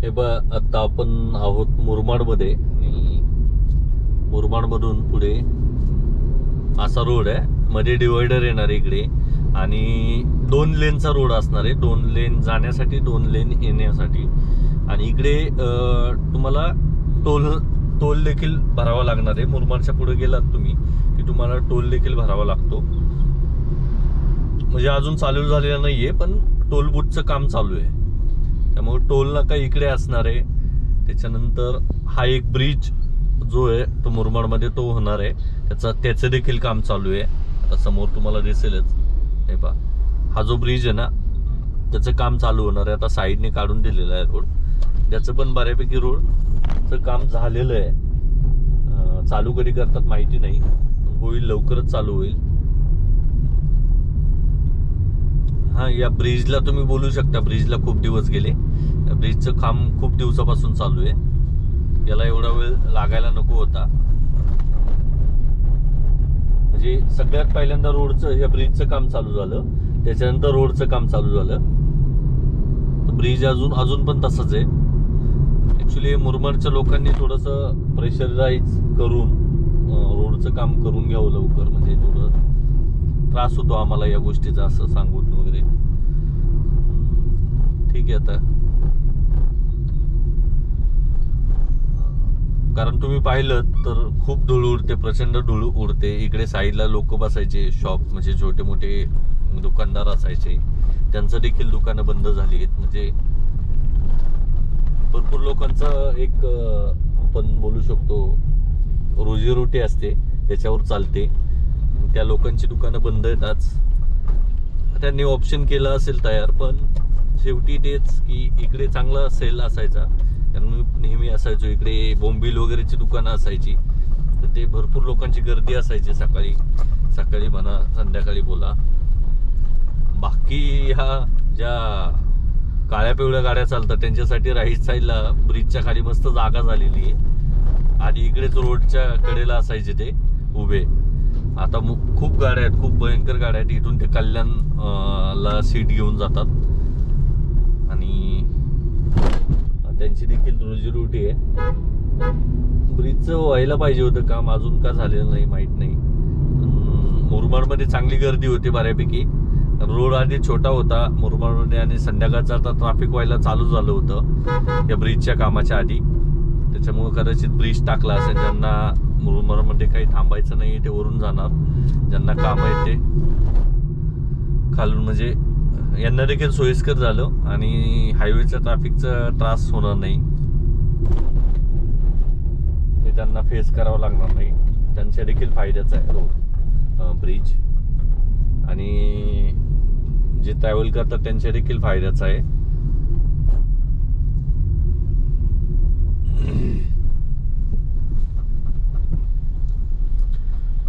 हे बघ, आता आपण आहोत मुरबाडमध्ये आणि मुरबाडमधून पुढे असा रोड आहे, मध्ये डिवायडर येणार इकडे आणि 2 लेनचा रोड असणार आहे. 2 लेन जाण्यासाठी, 2 लेन येण्यासाठी. आणि इकडे तुम्हाला टोल देखील भरावा लागणार आहे. मुरबाडच्या पुढे गेलात तुम्ही की तुम्हाला टोल देखील भरावा लागतो. म्हणजे अजून चालू झालेलं नाहीये, पण टोल बूथचं काम चालू आहे, त्यामुळे टोल नाका इकडे असणार आहे. त्याच्यानंतर हा एक ब्रिज जो आहे तो मुरबाडमध्ये तो होणार आहे, त्याचं देखील काम चालू आहे. आता समोर तुम्हाला दिसेलच, हे पहा, हा जो ब्रिज आहे ना त्याचं काम चालू होणार आहे. आता साईडने काढून दिलेलं आहे रोड, त्याचं पण बऱ्यापैकी रोडचं काम झालेलं आहे. चालू कधी करतात माहिती नाही, होईल, लवकरच चालू होईल. हा, या ब्रिजला तुम्ही बोलू शकता, ब्रिजला खूप दिवस गेले. ब्रिजचं काम खूप दिवसापासून चालू आहे, याला एवढा वेळ लागायला नको होता. म्हणजे सगळ्यात पहिल्यांदा रोडचं, या ब्रिजचं काम चालू झालं, त्याच्यानंतर रोडचं काम चालू झालं. तर ब्रिज अजून पण तसंच आहे. ऍक्च्युली मुरबाडच्या लोकांनी थोडंसं प्रेशराईज करून रोडचं काम करून घ्यावं लवकर, म्हणजे थोडं त्रास होतो आम्हाला या गोष्टीचा, असं सांगून वगैरे. ठीक आहे, आता कारण तुम्ही पाहिलं तर खूप धूळ उडते, प्रचंड धूळ उडते. इकडे साईडला लोक बसायचे, शॉप म्हणजे छोटे मोठे दुकानदार असायचे, त्यांचं देखील दुकानं बंद झाली आहेत. म्हणजे भरपूर लोकांचं एक आपण बोलू शकतो रोजीरोटी असते, त्याच्यावर चालते. त्या लोकांची दुकानं बंद आहेत आज. त्यांनी ऑप्शन केलं असेल तयार, पण शेवटी तेच की इकडे चांगला सेल असायचा, कारण नेहमी असायचो इकडे. बोंबील वगैरेची दुकानं असायची, तर ते भरपूर लोकांची गर्दी असायची. सकाळी म्हणा, संध्याकाळी बोला. बाकी ह्या ज्या काळ्या पिवळ्या गाड्या चालतात त्यांच्यासाठी राईट साईडला ब्रिजच्या खाली मस्त जागा झालेली आहे. आधी इकडेच रोडच्या कडेला असायचे ते उभे. आता खूप गाड्या आहेत, खूप भयंकर गाड्या आहेत. इथून ते कल्याणला सीट घेऊन जातात आणि त्यांची देखील रोजीरोटी आहे. ब्रिजचं व्हायला पाहिजे होतं काम, अजून का झालेलं नाही माहीत नाही. मुरबाडमध्ये चांगली गर्दी होती बऱ्यापैकी. रोड आधी छोटा होता मुरबाडमध्ये आणि संध्याकाळचं आता ट्रॅफिक व्हायला चालू झालं होतं या ब्रिजच्या कामाच्या आधी. त्याच्यामुळे कदाचित ब्रिज टाकला असेल. ज्यांना मुरबाडमध्ये काही थांबायचं नाही ते वरून जाणार, ज्यांना काम आहे ते खालून, म्हणजे यांना देखील सोयीस्कर झालं आणि हायवेच्या ट्रॅफिकचा त्रास होणार नाही, ते त्यांना फेस करावं लागणार नाही. त्यांच्या देखील फायद्याचा आहे रोड, ब्रिज. आणि जे ट्रॅव्हल करतात त्यांच्या देखील फायद्याचा आहे.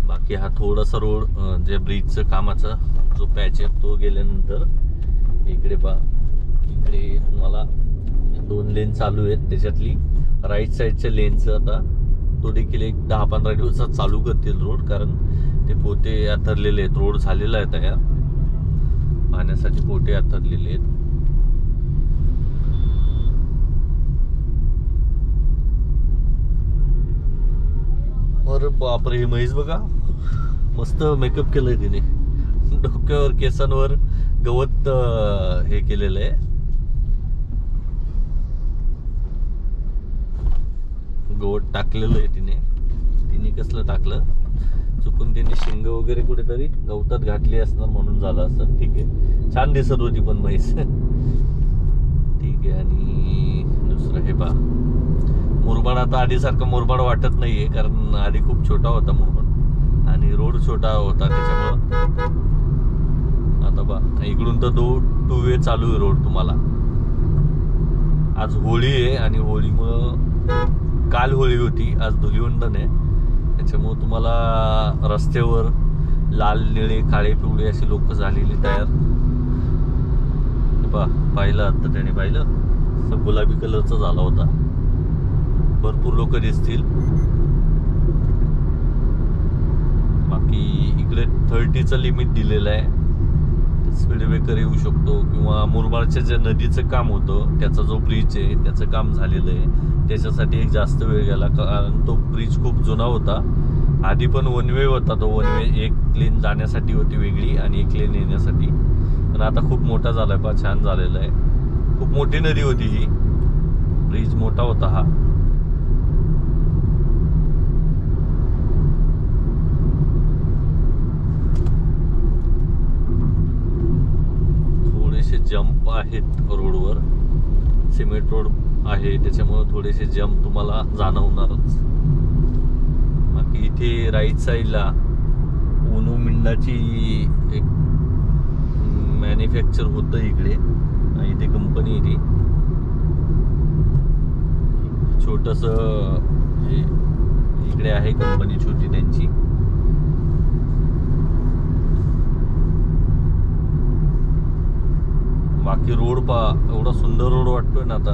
बाकी हा थोडासा रोड जे ब्रिजचं कामाचा जो पॅच आहे तो गेल्यानंतर इकडे इकडे तुम्हाला 2 लेन चालू आहेत. त्याच्यातली राईट साईडच्या लेनचं आता तो देखील एक 10-15 दिवसात चालू करतील रोड, कारण ते पोते आथरलेले आहेत. रोड झालेला आहे तयार, पाहण्यासाठी पोते आथरलेले आहेत. अरे बापरे, हे म्हैस बघा, मस्त मेकअप केलंय तिने. डोक्यावर, केसांवर गवत हे केलेलं आहे. गवत टाकलेलं आहे तिने कसलं टाकलं, चुकून तिने शिंग वगैरे कुठेतरी गवतात घातली असणार म्हणून झालं असं. ठीक आहे, छान दिसत होती पण म्हैस. ठीक आहे. आणि दुसरं हे पहा, मुरबाड आता आधीसारखं मुरबाड वाटत नाहीये, कारण आधी खूप छोटा होता मुरबाड आणि रोड छोटा होता. त्याच्यामुळं आता पहा, इकडून तर 2 वे चालू आहे रोड तुम्हाला. आज होळी आहे आणि होळीमुळं, काल होळी होती, आज धुलिवंदन आहे, त्याच्यामुळं तुम्हाला रस्त्यावर लाल, निळे, काळे, पिवळे अशी लोक झालेली तयार. पाहिलं आता त्याने, पाहिलं गुलाबी कलरचा झाला होता. भरपूर लोक दिसतील. बाकी इकडे 30चं लिमिट दिलेलं आहे, स्पीड ब्रेकर येऊ शकतो, किंवा मुरबाडच्या जे नदीचं काम होतं त्याचा जो ब्रिज आहे त्याचं काम झालेलं आहे, त्याच्यासाठी एक जास्त वेळ गेला, कारण तो ब्रिज खूप जुना होता. आधी पण वन वे होता तो, वन वे एक लेन जाण्यासाठी होती वेगळी आणि एक लेन येण्यासाठी, पण आता खूप मोठा झाला आहे, छान झालेला आहे. खूप मोठी नदी होती ही, ब्रिज मोठा होता हा. थोडेसे जंप आहेत रोडवर, सिमेंट रोड आहे त्याच्यामुळे थोडेसे जंप तुम्हाला जाणवणारच. बाकी इथे राईट साईडला उनो मिंडाची एक मॅन्युफॅक्चर होतं इकडे, इथे कंपनी आहे ती. छोटंसं इकडे आहे कंपनी छोटी त्यांची. बाकी रोड एवढा सुंदर रोड वाटतोय ना आता.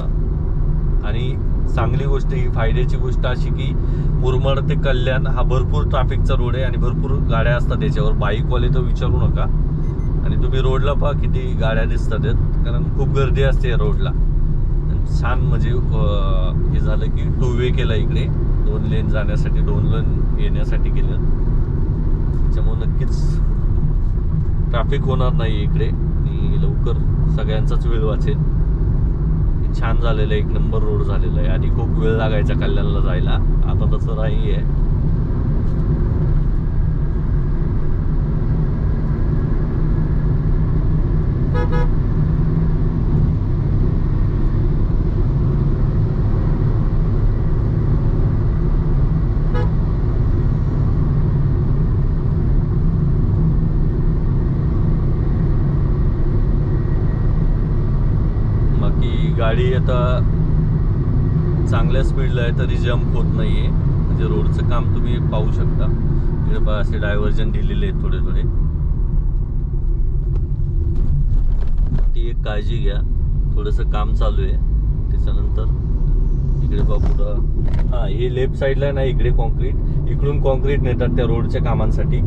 आणि चांगली गोष्ट ही, फायद्याची गोष्ट अशी की मुरबाड ते कल्याण हा भरपूर ट्रॅफिकचा रोड आहे आणि भरपूर गाड्या असतात त्याच्यावर. बाईकवाले तर विचारू नका. आणि तुम्ही रोडला पहा किती गाड्या दिसतात, कारण खूप गर्दी असते या रोडला. छान म्हणजे हे झालं की 2 वे केला इकडे, 2 लेन जाण्यासाठी 2 लेन येण्यासाठी केलं, त्याच्यामुळे नक्कीच ट्रॅफिक होणार नाही इकडे आणि लवकर सगळ्यांचाच वेळ वाचेल. छान झालेलं आहे, एक नंबर रोड झालेला आहे. आधी खूप वेळ लागायचा कल्याणला जायला, आता तसं नाही आहे. गाडी आता चांगल्या स्पीडला आहे तरी जंप होत नाहीये, म्हणजे रोडचं काम तुम्ही पाहू शकता. इकडे पहा असे डायव्हर्जन दिलेले आहेत थोडे थोडे, ती एक काळजी घ्या. थोडंसं काम चालू आहे, त्याच्यानंतर इकडे पहा पुढं, हा हे लेफ्ट साईडला ना इकडे कॉन्क्रीट, इकडून कॉन्क्रीट नेतात त्या रोडच्या कामांसाठी.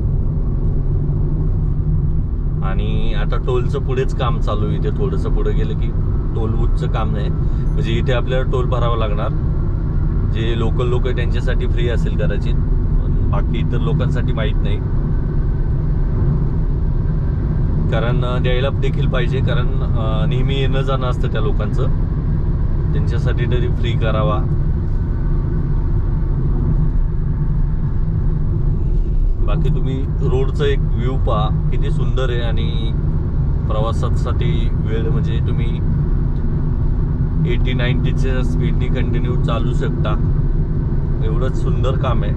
आणि आता टोलचं पुढेच काम चालू आहे. इथे थोडंसं पुढे गेलं की टोल बूथचं काम नाही, म्हणजे इथे आपल्याला टोल भरावा लागणार. जे लोकल लोक आहे त्यांच्यासाठी फ्री असेल कदाचित, पण बाकी इतर लोकांसाठी माहीत नाही, कारण द्यायला देखील पाहिजे, कारण नेहमी येणं जाणं असतं त्या लोकांचं, त्यांच्यासाठी तरी फ्री करावा. बाकी तुम्ही रोडचं एक व्ह्यू पहा, किती सुंदर आहे. आणि प्रवासासाठी वेळ म्हणजे तुम्ही 80-90च्या स्पीडनी कंटिन्यू चालू शकता, एवढंच सुंदर काम आहे.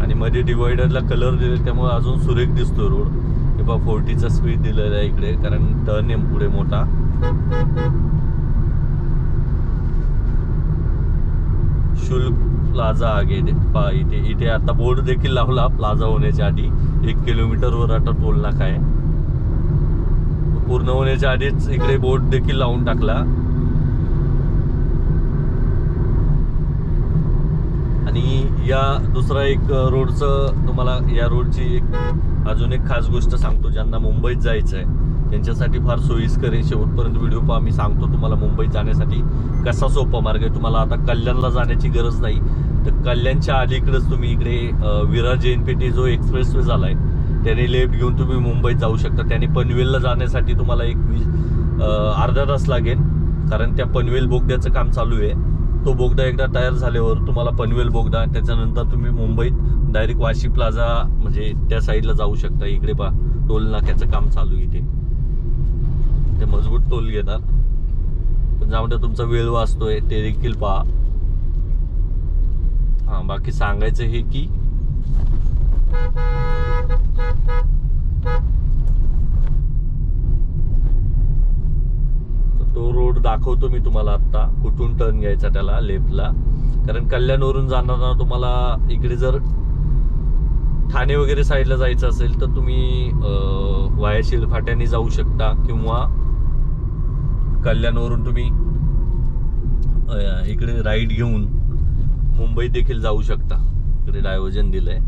आणि मध्ये डिवायडरला कलर दिले त्यामुळे अजून सुरेख दिसतो रोड. हे पहा 40चा स्पीड दिलेला आहे इकडे, कारण टर्न आहे पुढे मोठा. शुल्क प्लाझा आगे पहा, इथे आता बोर्ड देखील लावला प्लाझा होण्याच्या आधी. 1 किलोमीटरवर आता टोल नाका आहे. पूर्ण होण्याच्या आधीच इकडे बोर्ड देखील लावून टाकला. आणि या दुसरा एक रोडचं तुम्हाला, या रोडची एक अजून एक खास गोष्ट सांगतो. ज्यांना मुंबईत जायचं आहे त्यांच्यासाठी फार सोयीस्कर आहे. शेवटपर्यंत व्हिडिओ पहा, मी सांगतो तुम्हाला मुंबईत जाण्यासाठी कसा सोपा मार्ग आहे. तुम्हाला आता कल्याणला जाण्याची गरज नाही, तर कल्याणच्या अलीकडेच तुम्ही इकडे विरार JNPT जो एक्सप्रेसवे झाला आहे त्याने लेफ्ट घेऊन तुम्ही मुंबईत जाऊ शकता. त्याने पनवेलला जाण्यासाठी तुम्हाला अर्धा तास लागेल, कारण त्या पनवेल बोगद्याचं काम चालू आहे. तो बोगदा एकदा तयार झाल्यावर तुम्हाला पनवेल बोगदा, त्याच्यानंतर तुम्ही मुंबईत डायरेक्ट वाशी प्लाझा म्हणजे त्या साईडला जाऊ शकता. इकडे पहा टोल नाक्याचं काम चालू आहे, इथे ते मजबूत टोल घेणार, पण ज्यामध्ये तुमचा वेळ वाचतोय ते देखील पहा. हा, बाकी सांगायचं हे की तो रोड दाखवतो मी तुम्हाला आत्ता, कुठून टर्न घ्यायचा त्याला लेफ्टला. कारण कल्याणवरून जाणारा तुम्हाला इकडे जर ठाणे वगैरे साईडला जायचं असेल तर तुम्ही वाया शिळफाट्याने जाऊ शकता, किंवा कल्याणवरून तुम्ही इकडे राईट घेऊन मुंबईत देखील जाऊ शकता. इकडे डायव्हर्जन दिलंय.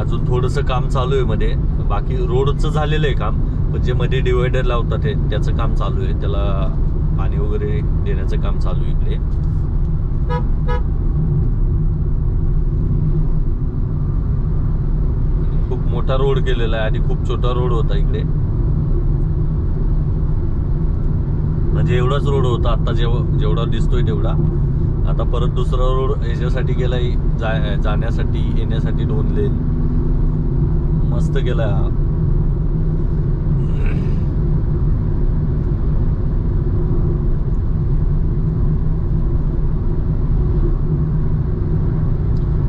अजून थोडंसं काम चालू आहे मध्ये. बाकी रोडचं झालेलं आहे काम, पण जे मध्ये डिवायडर लावतात त्याचं काम चालू आहे. त्याला पाणी वगैरे देण्याचं काम चालू आहे इकडे. खूप मोठा रोड केलेला आहे. आधी खूप छोटा रोड होता इकडे, म्हणजे एवढाच रोड होता आता जेवढा दिसतोय तेवढा. आता परत दुसरा रोड याच्यासाठी गेलाय, जाण्यासाठी येण्यासाठी 2 लेन मस्त गेलाय हा.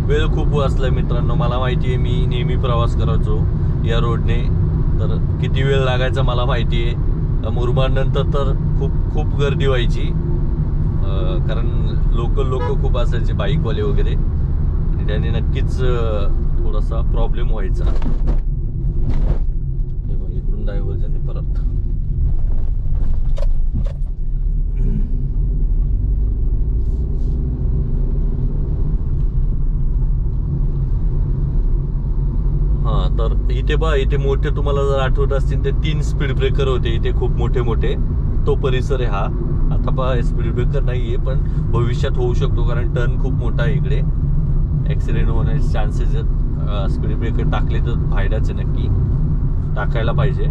वेळ खूप वाचलाय मित्रांनो. मला माहिती आहे, मी नेहमी प्रवास करायचो या रोडने, तर किती वेळ लागायचा मला माहिती आहे. मुरबाड नंतर तर खूप खूप गर्दी व्हायची, कारण लोक खूप असायचे, बाईकवाले वगैरे, आणि त्याने नक्कीच थोडासा प्रॉब्लेम व्हायचा. इकडून डायव्हर्जन परत. तर इथे मोठे, तुम्हाला जर आठवत असतील ते 3 स्पीड ब्रेकर होते इथे, खूप मोठे. तो परिसर आहे हा. आता स्पीड ब्रेकर नाहीये, पण भविष्यात होऊ शकतो, कारण टर्न खूप मोठा आहे इकडे. ऍक्सिडेंट होण्याचे चान्सेस आहेत. स्पीड ब्रेकर टाकले तर फायदाच आहे, नक्की टाकायला पाहिजे.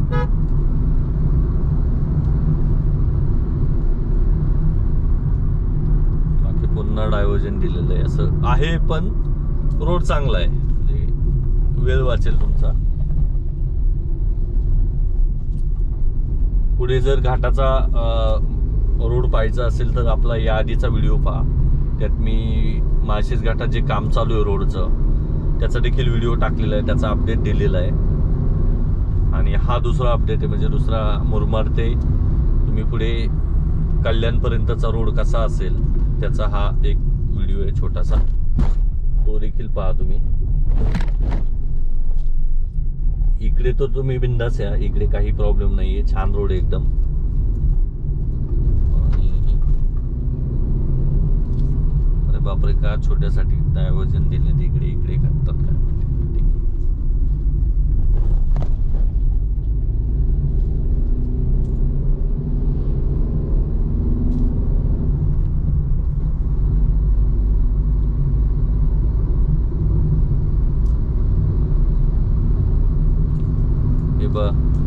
बाकी पुन्हा डायव्हर्जन दिलेलं आहे असं आहे, पण रोड चांगला आहे, वेळ वाचेल तुमचा. पुढे जर घाटाचा रोड पाहायचा असेल तर आपला या आधीचा व्हिडिओ पहा. त्यात मी माळशेज घाटात जे काम चालू आहे रोडचं, त्याचा देखील व्हिडिओ टाकलेला आहे, त्याचा अपडेट दिलेला आहे. आणि हा दुसरा अपडेट आहे, म्हणजे दुसरा मुरबाड ते तुम्ही पुढे कल्याणपर्यंतचा रोड कसा असेल त्याचा हा एक व्हिडिओ आहे छोटासा, तो देखील पहा तुम्ही. इकडे तर तुम्ही बिंदास या, इकडे काही प्रॉब्लेम नाहीये, छान रोड आहे एकदम. अरे बापरे, का छोट्यासाठी डायव्हर्जन दिले इकडे करतात काय.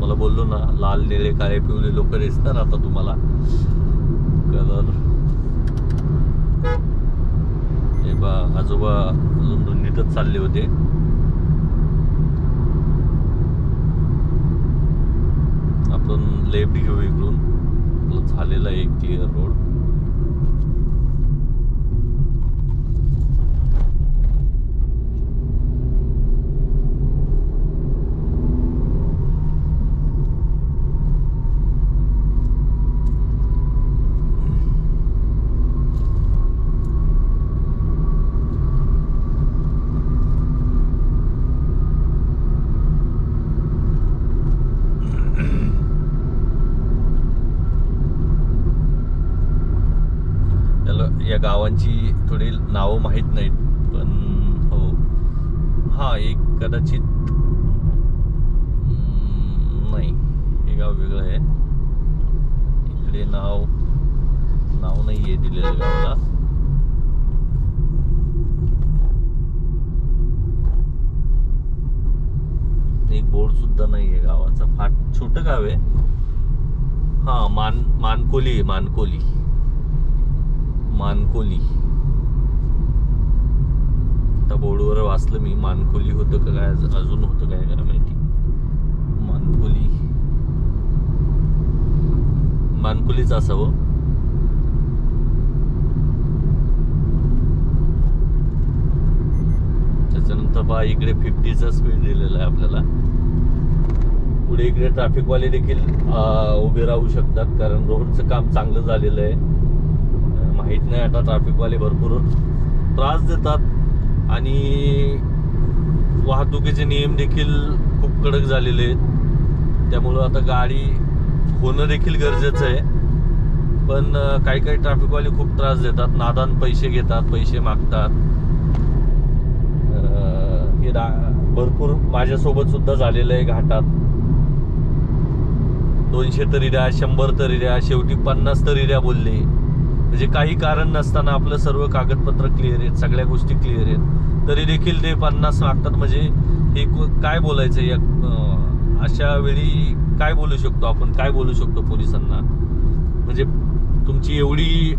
मला बोललो ना, लाल निळे काळे पिवळे लोक दिसणार आता तुम्हाला कलर. हे बा, आजोबा धुंदीतच चालले होते. आपण लेफ्ट घेऊ इकडून, झालेला आहे क्लिअर रोड. या गावांची थोडी नावं माहीत नाहीत, पण हो, हा एक कदाचित नाही, हे गाव वेगळं आहे. इकडे नाव नाही आहे दिलेलं गावाला. एक बोर्ड सुद्धा नाही आहे गावाचा. फार छोटं गाव आहे. हा, मानकोली. आता बोर्डवर वाचलं मी, मानकोली होतं का काय, अजून होतं काय माहिती. मानकोलीच असावं. त्याच्यानंतर पहा, इकडे 50चा स्पीड दिलेला आहे आपल्याला. पुढे इकडे ट्रॅफिकवाले देखील उभे राहू शकतात, कारण रोडचं काम चांगलं झालेलं आहे. माहीत नाही, आता ट्रॅफिकवाले भरपूर त्रास देतात आणि वाहतुकीचे नियम देखील खूप कडक झालेले आहेत. त्यामुळं आता गाडी होणं देखील गरजेचं आहे. पण काही ट्रॅफिकवाले खूप त्रास देतात, नादान पैसे घेतात, पैसे मागतात. हे भरपूर माझ्यासोबत सुद्धा झालेलं आहे घाटात. 200 तरी द्या, 100 तरी द्या, शेवटी 50 तरी द्या बोलले. म्हणजे काही कारण नसताना आपलं सर्व कागदपत्र क्लिअर आहेत, सगळ्या गोष्टी क्लिअर आहेत, तरी देखील ते 50 मागतात. म्हणजे हे काय बोलायचं या अशा वेळी? काय बोलू शकतो आपण, काय बोलू शकतो पोलिसांना? म्हणजे तुमची एवढी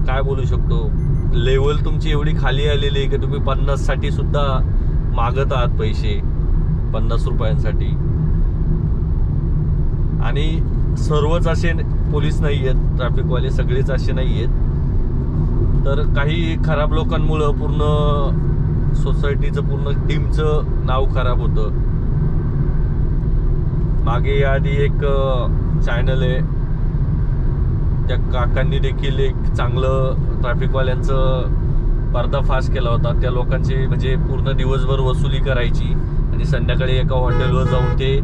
काय बोलू शकतो, लेवल तुमची एवढी खाली आलेली आहे की तुम्ही 50 साठी सुद्धा मागत आहात पैसे, 50 रुपयांसाठी. आणि सर्वच असे पोलीस नाही आहेत, ट्रॅफिकवाले सगळेच असे नाही आहेत. तर काही खराब लोकांमुळं पूर्ण सोसायटीचं, पूर्ण टीमचं नाव खराब होतं. मागे आधी एक चॅनल आहे, त्या काकांनी देखील एक चांगलं ट्रॅफिकवाल्यांचं पर्दाफाश केला होता. त्या लोकांचे म्हणजे पूर्ण दिवसभर वसुली करायची आणि संध्याकाळी एका हॉटेलवर जाऊन ते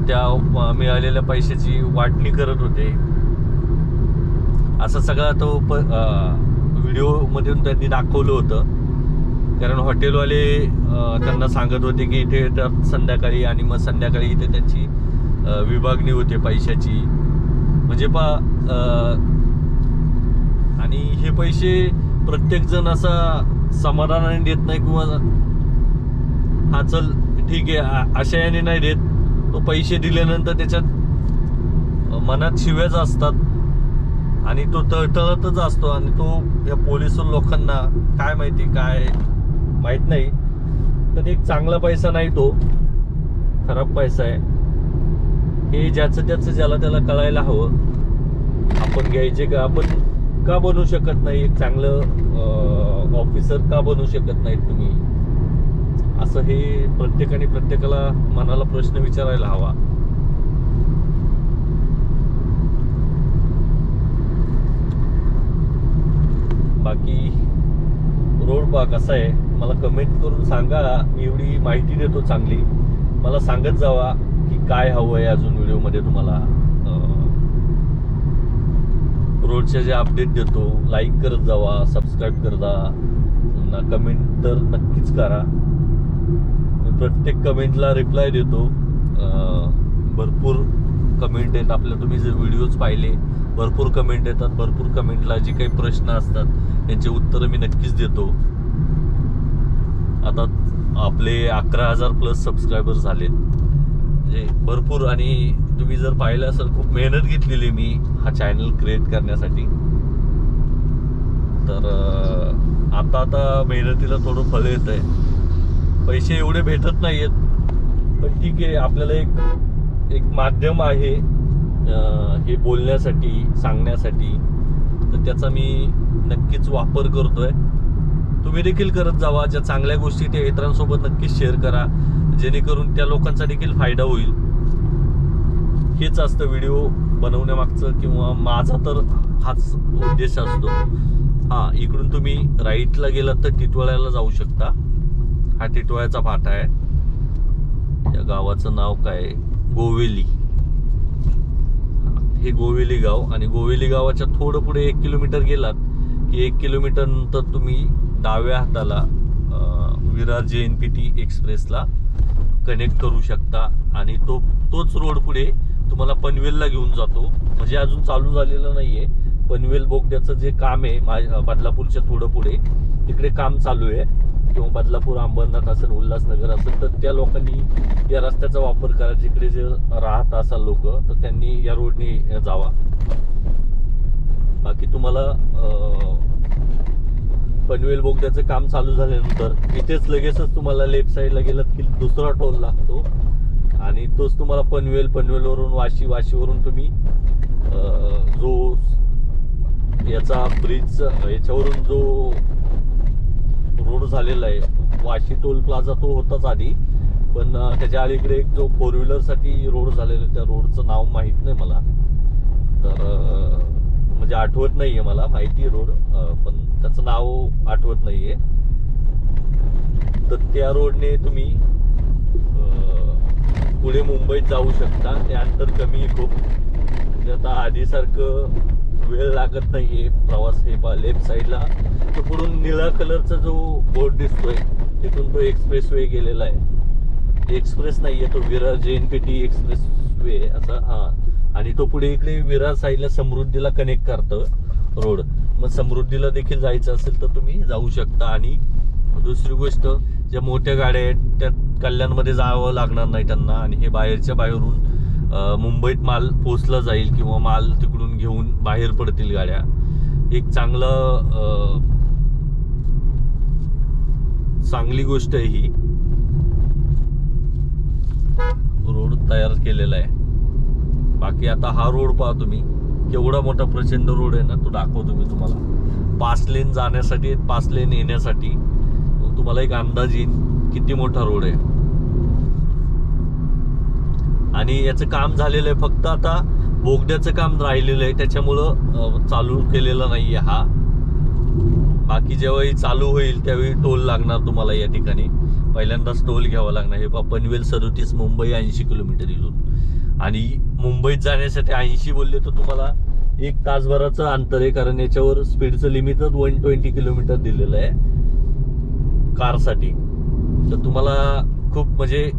त्या मिळालेल्या पैशाची वाटणी करत होते. असं सगळा तो व्हिडिओमधून त्यांनी दाखवलं होतं. कारण हॉटेलवाले त्यांना सांगत होते की इथे येतात संध्याकाळी, आणि मग संध्याकाळी इथे त्यांची विभागणी होते पैशाची. म्हणजे आणि हे पैसे प्रत्येकजण असा समाधानाने देत नाही, किंवा हा चल ठीक आहे अशा याने नाही देत. तो पैसे दिल्यानंतर त्याच्यात मनात शिव्याच असतात आणि तो तळतळतच असतो. आणि तो या पोलीस लोकांना काय माहिती, काय माहित नाही. तर एक चांगला पैसा नाही, तो खराब पैसा आहे. हे ज्याचं त्याचं ज्याला त्याला कळायला हवं. आपण घ्यायचे का? आपण का बनवू शकत नाही एक चांगलं ऑफिसर? का बनवू शकत नाहीत तुम्ही? असं हे प्रत्येकाला मनाला प्रश्न विचारायला हवा. बाकी रोड पहा कसा आहे, मला कमेंट करून सांगा. मी एवढी माहिती देतो चांगली, मला सांगत जावा की काय हवं आहे अजून व्हिडिओमध्ये तुम्हाला. रोडचे जे अपडेट देतो, लाईक करत जावा, सबस्क्राईब करत जा, कमेंट तर नक्कीच करा. मी प्रत्येक कमेंटला रिप्लाय देतो. भरपूर कमेंट आहेत आपल्या, तुम्ही जर व्हिडिओज पाहिले भरपूर कमेंट येतात. भरपूर कमेंटला जे काही प्रश्न असतात त्यांचे उत्तरं मी नक्कीच देतो. आता आपले 11,000+ सबस्क्रायबर झालेत, म्हणजे भरपूर. आणि तुम्ही जर पाहिलं असेल, खूप मेहनत घेतलेली मी हा चॅनल क्रिएट करण्यासाठी. तर आता मेहनतीला थोडं फळ येत आहे. पैसे एवढे भेटत नाही आहेत, पण ठीक आहे, आपल्याला एक माध्यम आहे हे बोलण्यासाठी, सांगण्यासाठी. तर त्याचा मी नक्कीच वापर करतोय. तुम्ही देखील करत जावा. ज्या चांगल्या गोष्टी त्या इतरांसोबत नक्कीच शेअर करा, जेणेकरून त्या लोकांचा देखील फायदा होईल. हेच असतं व्हिडिओ बनवण्यामागचं, किंवा माझा तर हाच उद्देश असतो. हां, इकडून तुम्ही राईटला गेलात तर टिटवाळ्याला जाऊ शकता. हा टिटवाळ्याचा फाटा आहे. या गावाचं नाव काय? गोवेली. हे गोवेली गाव. आणि गोवेली गावाच्या थोडं पुढे 1 किलोमीटर गेलात की 1 किलोमीटर नंतर तुम्ही डाव्या हाताला विरार JNPT एक्सप्रेसला कनेक्ट करू शकता. आणि तोच रोड पुढे तुम्हाला पनवेलला घेऊन जातो. म्हणजे अजून चालू झालेलं नाहीये. पनवेल बोगद्याचं जे काम आहे बदलापूरच्या थोडं पुढे, तिकडे काम चालू आहे. किंवा बदलापूर, अंबरनाथ असेल, उल्हासनगर असेल, तर त्या लोकांनी या रस्त्याचा वापर करा. जिकडे जे राहत असाल लोक, तर त्यांनी या रोडने जावा. बाकी तुम्हाला पनवेल बोगद्याचं काम चालू झाल्यानंतर इथेच लगेचच तुम्हाला लेफ्ट साईडला गेलात की दुसरा टोल लागतो, आणि तोच तुम्हाला पनवेलवरून वाशीवरून तुम्ही जो याचा ब्रिज, याच्यावरून जो रोड झालेला आहे वाशी टोल प्लाझा, तो होताच आधी. पण त्याच्या अलीकडे एक जो 4 व्हीलरसाठी रोड झालेला आहे, त्या रोडचं नाव माहीत नाही मला. तर म्हणजे आठवत नाहीये मला. माहिती रोड, पण त्याचं नाव आठवत नाहीये. तर त्या रोडने तुम्ही पुढे मुंबईत जाऊ शकता. ते अंतर कमी आहे खूप. म्हणजे आता आधीसारखं वेळ लागत नाहीये प्रवास. हे लेफ्ट साईडला तो पुढून निळा कलरचा जो बोर्ड दिसतोय तिथून तो एक्सप्रेस वे गेलेला आहे. एक्सप्रेस नाहीये तो, विरार JNPT एक्सप्रेस वे असा. हा, आणि तो पुढे इकडे विरार साईडला समृद्धीला कनेक्ट करतं रोड. मग समृद्धीला देखील जायचं असेल तर तुम्ही जाऊ शकता. आणि दुसरी गोष्ट, ज्या मोठ्या गाड्या आहेत त्या कल्याणमध्ये जावं लागणार नाही त्यांना, आणि हे बाहेरच्या बाहेरून मुंबईत माल पोचला जाईल किंवा माल तिकडून घेऊन बाहेर पडतील गाड्या. एक चांगली गोष्ट आहे ही. रोड तयार केलेला आहे. बाकी आता हा रोड पहा तुम्ही, केवढा मोठा प्रचंड रोड आहे ना, तो दाखवतो मी तुम्हाला. 5 लेन जाण्यासाठी, 5 लेन येण्यासाठी. तुम्हाला एक अंदाज येईल किती मोठा रोड आहे. आणि याचं काम झालेलं आहे, फक्त आता बोगद्याचं काम राहिलेलं आहे, त्याच्यामुळं चालू केलेला नाहीये हा. बाकी जेव्हाही चालू होईल त्यावेळी टोल लागणार तुम्हाला या ठिकाणी. पहिल्यांदाच टोल घ्यावा लागणार. हे पनवेल 37, मुंबई 80 किलोमीटर इथून. आणि मुंबईत जाण्यासाठी 80 बोलले तर तुम्हाला 1 तासभराचं अंतर आहे, कारण याच्यावर स्पीडचं लिमिटच 120 किलोमीटर दिलेलं आहे कारसाठी. तर तुम्हाला खूप म्हणजे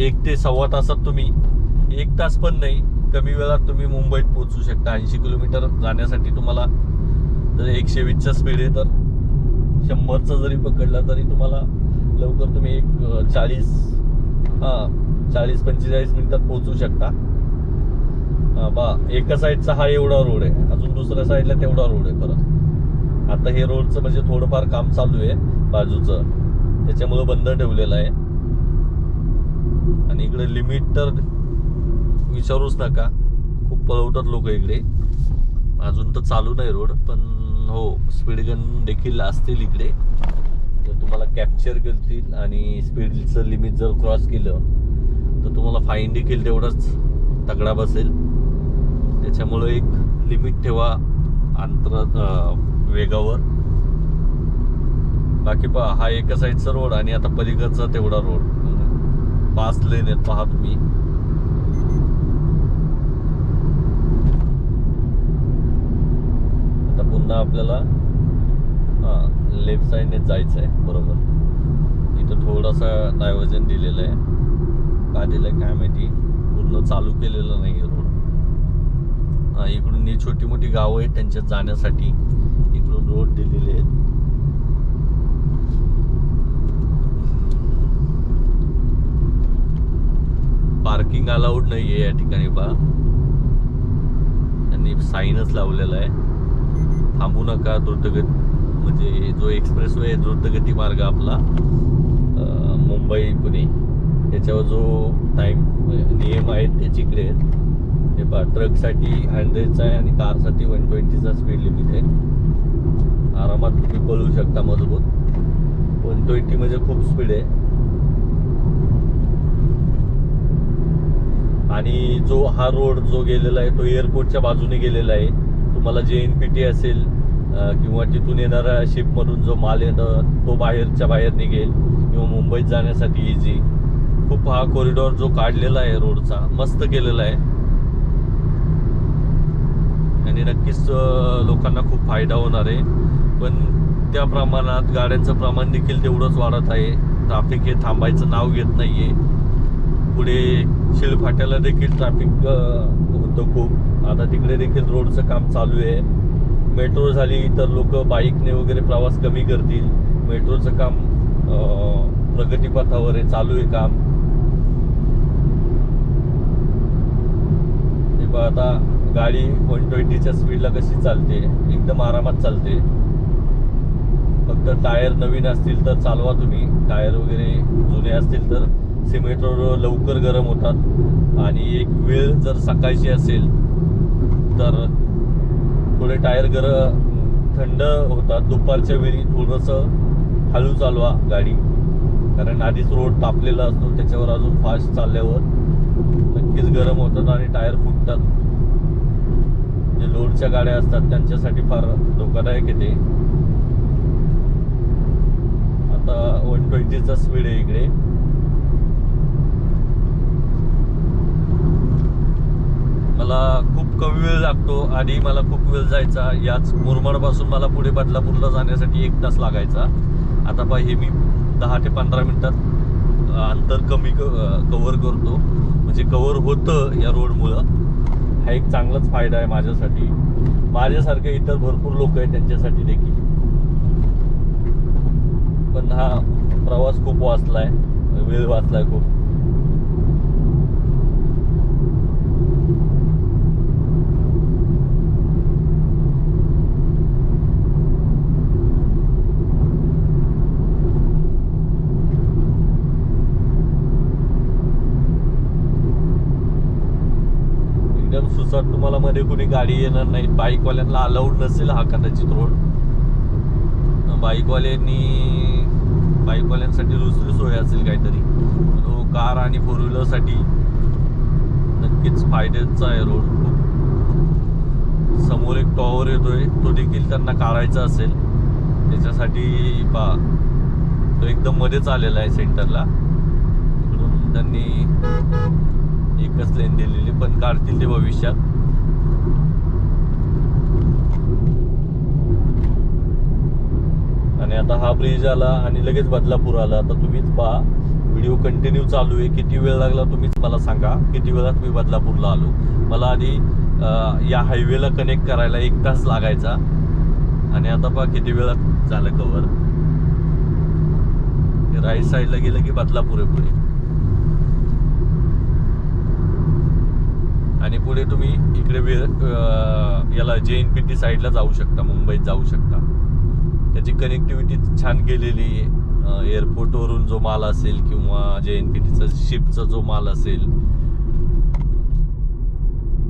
1 ते सव्वा तासात तुम्ही, 1 तास पण नाही, कमी वेळात तुम्ही मुंबईत पोहोचू शकता. 80 किलोमीटर जाण्यासाठी तुम्हाला जर 120चा स्पीड आहे तर 100चा जरी पकडला तरी तुम्हाला लवकर तुम्ही एक 40-45 मिनिटात पोहोचू शकता. एका साईडचा हा एवढा रोड आहे, अजून दुसऱ्या साईडला तेवढा रोड आहे परत. आता हे रोडचं म्हणजे थोडंफार काम चालू आहे बाजूचं, त्याच्यामुळं बंद ठेवलेलं आहे. आणि इकडे लिमिट तर विचारूच नका, खूप पळवतात लोक इकडे. अजून तर चालू नाही रोड, पण हो, स्पीड गन देखील असतील इकडे, तर तुम्हाला कॅप्चर करतील. आणि स्पीडचं लिमिट जर क्रॉस केलं तर तुम्हाला फाईन देखील तेवढाच तगडा बसेल. त्याच्यामुळं एक लिमिट ठेवा वेगावर. बाकी पहा, हा एका साईडचा रोड आणि आता पलीकडचा तेवढा रोड. 5 लेन आहेत पहा तुम्ही. आता पुन्हा आपल्याला लेफ्ट साईडने जायचं आहे. बरोबर, इथं थोडासा डायव्हर्जन दिलेलं आहे. का दिलं काय माहिती, पूर्ण चालू केलेलं नाही रोड. इकडून छोटी मोठी गावं आहेत, त्यांच्यात जाण्यासाठी इकडून रोड दिलेले आहेत. पार्किंग अलाउड नाहीये या ठिकाणी पहा, त्यांनी साईनच लावलेला आहे, थांबू नका द्रुतगती. म्हणजे जो एक्सप्रेस वे द्रुतगती मार्ग आपला मुंबई पुणे, त्याच्यावर जो टाइम नियम आहेत त्याची इकडे आहेत. हे पहा, ट्रकसाठी 100चा आहे आणि कारसाठी 120चा स्पीड लिमिट आहे. आरामात तुम्ही पळू शकता मजबूत. 120 म्हणजे खूप स्पीड आहे. आणि जो हा रोड जो गेलेला आहे तो एअरपोर्टच्या बाजूने गेलेला आहे. तुम्हाला JNPT असेल किंवा तिथून येणाऱ्या शिपमधून जो माल येतो तो बाहेरच्या बाहेर निघेल किंवा मुंबईत जाण्यासाठी इझी. खूप हा कॉरिडॉर जो काढलेला आहे रोडचा मस्त केलेला आहे आणि नक्कीच लोकांना खूप फायदा होणार आहे. पण त्या प्रमाणात गाड्यांचं प्रमाण देखील तेवढंच वाढत आहे. ट्रॅफिक हे थांबायचं नाव घेत नाहीये. पुढे शिळफाट्याला देखील ट्रॅफिक होतं खूप. आता तिकडे देखील रोडचं काम चालू आहे. मेट्रो झाली तर लोक बाईकने वगैरे प्रवास कमी करतील. मेट्रोचं काम प्रगतीपथावर आहे, चालू आहे काम. आता गाडी 120च्या स्पीडला कशी चालते, एकदम आरामात चालते. फक्त टायर नवीन असतील तर चालवा तुम्ही. टायर वगैरे जुने असतील तर सिमेंट रोड लवकर गरम होतात. आणि एक वेळ जर सकाळची असेल तर थोडे टायर थंड होतात. दुपारच्या वेळी थोडंसं हळू चालवा गाडी, कारण आधीच रोड तापलेला असतो. त्याच्यावर अजून फास्ट चालल्यावर नक्कीच गरम होतात आणि टायर फुटतात. जे लोडच्या गाड्या असतात त्यांच्यासाठी फार धोकादायक आहे ते. आता 120चा स्पीड आहे इकडे. मला खूप कमी वेळ लागतो. आधी मला खूप वेळ जायचा, याच मुरबाडपासून मला पुढे बदलापूरला जाण्यासाठी 1 तास लागायचा. आता पहा हे मी 10 ते 15 मिनिटात अंतर कमी कव्हर करतो. म्हणजे कव्हर होतं या रोडमुळं. हा एक चांगलाच फायदा आहे माझ्यासाठी, माझ्यासारखे इतर भरपूर लोक आहेत त्यांच्यासाठी देखील. पण हा प्रवास खूप वाचलाय, वेळ वाचलाय खूप. एकदम सुसाट, तुम्हाला मध्ये कुणी गाडी येणार नाही. बाईकवाल्यांना अलाउड नसेल हा कदाचित रोड. बाईकवाल्यांसाठी दुसरी सोय असेल काहीतरी. कार आणि 4 व्हीलरसाठी नक्कीच फायद्याचा आहे रोड खूप. समोर एक टॉवर येतोय, तो देखील त्यांना काढायचा असेल त्याच्यासाठी तो एकदम मध्येच आलेला आहे सेंटरला. इकडून त्यांनी एकच लेन दिलेली, पण काढतील ते भविष्यात. आणि आता हा ब्रिज आला आणि लगेच बदलापूर आला. आता तुम्हीच पहा, व्हिडिओ कंटिन्यू चालू आहे. किती वेळ लागला तुम्हीच मला सांगा, किती वेळात मी बदलापूरला आलो. मला आधी या हायवेला कनेक्ट करायला 1 तास लागायचा आणि आता पहा किती वेळात झालं कव्हर. राईट साईडला गेलं की बदलापूर आहे पुढे. आणि पुढे तुम्ही इकडे याला JNPT साईडला जाऊ शकता, मुंबईत जाऊ शकता. त्याची कनेक्टिव्हिटी छान केलेली आहे. एअरपोर्टवरून जो माल असेल किंवा JNPTचा शिपचा जो माल असेल,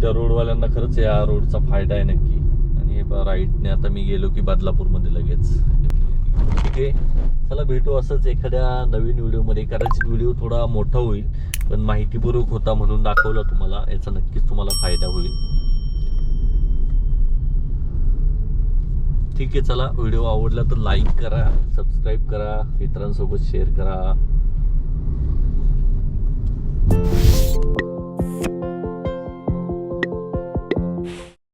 त्या रोडवाल्यांना खरंच या रोडचा फायदा आहे नक्की. आणि हे राईटने आता मी गेलो की बदलापूरमध्ये लगेच. ठीक आहे, चला भेटू असंच एखाद्या नवीन व्हिडिओमध्ये. कदाचित व्हिडिओ थोडा मोठा होईल, पण माहितीपूर्वक होता म्हणून दाखवला तुम्हाला. याचा नक्कीच तुम्हाला फायदा होईल. ठीक आहे, चला व्हिडिओ आवडला तर लाईक करा, सबस्क्राईब करा, मित्रांसोबत शेअर करा.